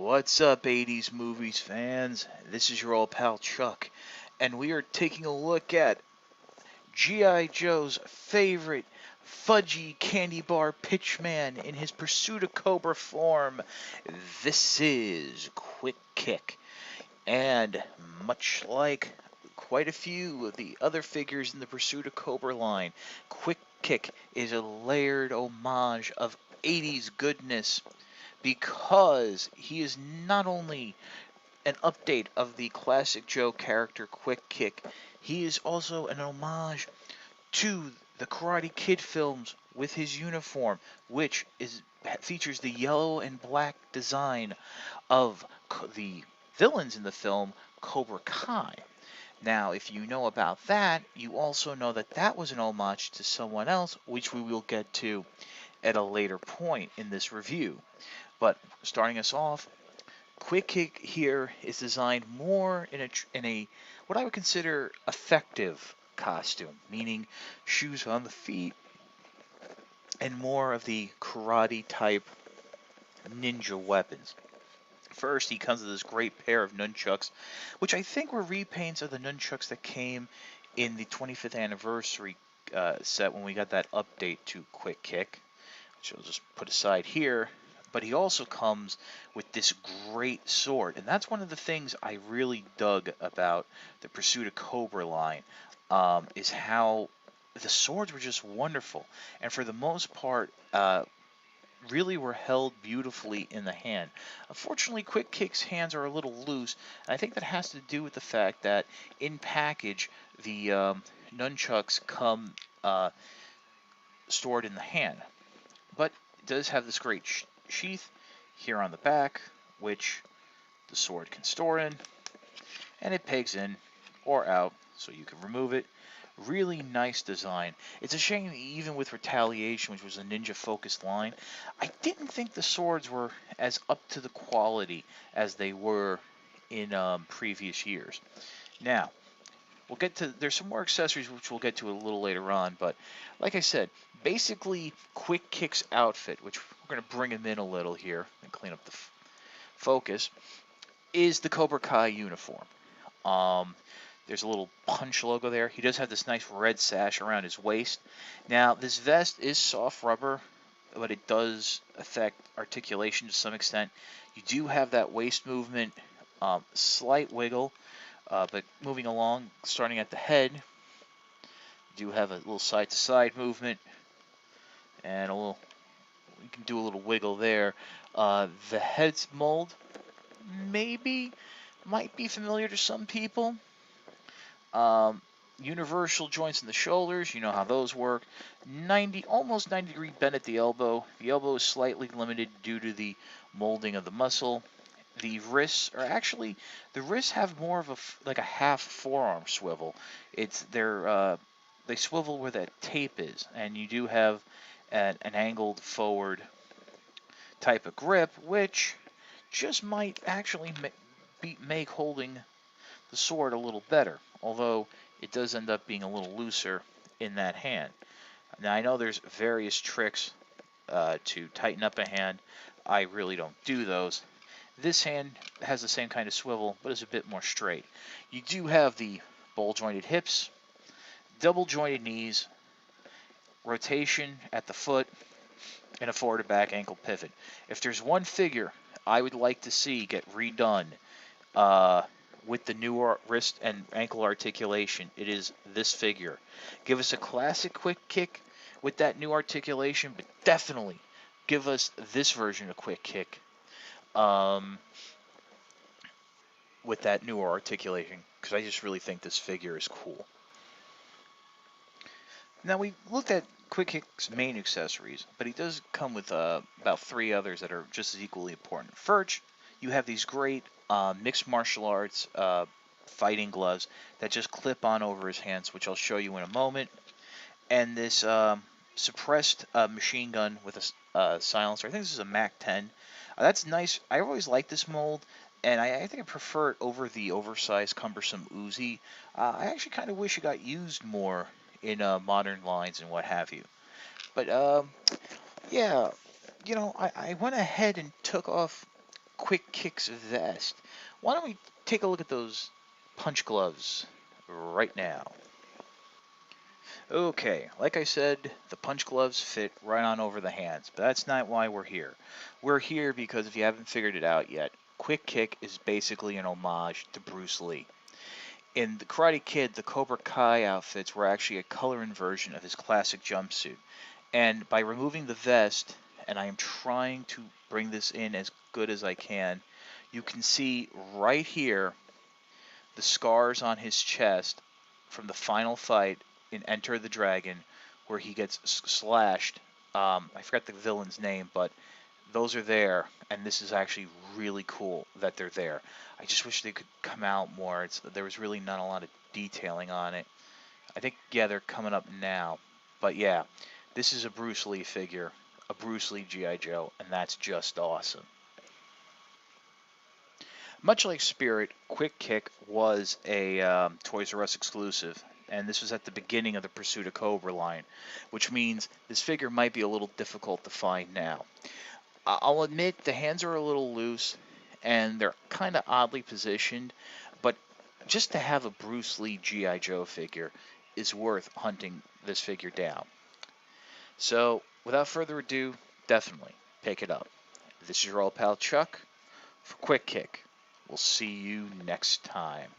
What's up, 80s movies fans? This is your old pal Chuck, and we are taking a look at G.I. Joe's favorite fudgy candy bar pitchman in his pursuit of Cobra form. This is Quick Kick, and much like quite a few of the other figures in the Pursuit of Cobra line, Quick Kick is a layered homage of 80s goodness because he is not only an update of the classic Joe character Quick Kick, he is also an homage to the Karate Kid films with his uniform, which features the yellow and black design of the villains in the film Cobra Kai. Now, if you know about that, you also know that that was an homage to someone else, which we will get to at a later point in this review. But starting us off, Quick Kick here is designed more in a what I would consider effective costume, meaning shoes on the feet and more of the karate type ninja weapons. First, he comes with this great pair of nunchucks, which I think were repaints of the nunchucks that came in the 25th anniversary set when we got that update to Quick Kick, which I'll just put aside here. But he also comes with this great sword, and that's one of the things I really dug about the Pursuit of Cobra line, is how the swords were just wonderful, and for the most part, really were held beautifully in the hand. Unfortunately, Quick Kick's hands are a little loose, and I think that has to do with the fact that in package, the nunchucks come stored in the hand. But it does have this great sheath here on the back, which the sword can store in, and it pegs in or out, so you can remove it. Really nice design. It's a shame, even with Retaliation, which was a ninja-focused line, I didn't think the swords were as up to the quality as they were in previous years. Now, we'll get to, there's some more accessories which we'll get to a little later on, but like I said, basically Quick Kick's outfit, which we're going to bring him in a little here and clean up the focus, is the Cobra Kai uniform. There's a little punch logo there. He does have this nice red sash around his waist. Now, this vest is soft rubber, but it does affect articulation to some extent. You do have that waist movement, slight wiggle, but moving along, starting at the head, you do have a little side-to-side movement, and you can do a little wiggle there. The head's mold might be familiar to some people. Universal joints in the shoulders, you know how those work. Almost 90-degree bend at the elbow. The elbow is slightly limited due to the molding of the muscle. The wrists have more of like a half forearm swivel. They swivel where that tape is, and you do have an angled forward type of grip, which just might actually make holding the sword a little better, although it does end up being a little looser in that hand. Now, I know there's various tricks to tighten up a hand. I really don't do those. This hand has the same kind of swivel, but is a bit more straight. You do have the ball-jointed hips, double-jointed knees, rotation at the foot, and a forward to back ankle pivot. If there's one figure I would like to see get redone with the new wrist and ankle articulation, it is this figure. Give us a classic Quick Kick with that new articulation, but definitely give us this version of Quick Kick with that newer articulation, because I just really think this figure is cool. Now, we looked at Quick Kick's main accessories, but he does come with about 3 others that are just as equally important. First, you have these great mixed martial arts fighting gloves that just clip on over his hands, which I'll show you in a moment. And this suppressed machine gun with a silencer. I think this is a MAC-10. That's nice. I always like this mold, and I think I prefer it over the oversized, cumbersome Uzi. I actually kind of wish it got used more in modern lines and what have you. But yeah, I went ahead and took off Quick Kick's vest. Why don't we take a look at those punch gloves right now? Okay, like I said, the punch gloves fit right on over the hands, but that's not why we're here. We're here because if you haven't figured it out yet, Quick Kick is basically an homage to Bruce Lee. In The Karate Kid, the Cobra Kai outfits were actually a color inversion of his classic jumpsuit. And by removing the vest, and I am trying to bring this in as good as I can see right here the scars on his chest from the final fight in Enter the Dragon, where he gets slashed. I forgot the villain's name, but those are there, and this is actually really cool that they're there. I just wish they could come out more. There was really not a lot of detailing on it. I think, yeah, they're coming up now. But yeah, this is a Bruce Lee figure, a Bruce Lee G.I. Joe, and that's just awesome. Much like Spirit, Quick Kick was a Toys R Us exclusive, and this was at the beginning of the Pursuit of Cobra line, which means this figure might be a little difficult to find now. I'll admit the hands are a little loose, and they're kind of oddly positioned, but just to have a Bruce Lee G.I. Joe figure is worth hunting this figure down. So, without further ado, definitely pick it up. This is your old pal Chuck for Quick Kick. We'll see you next time.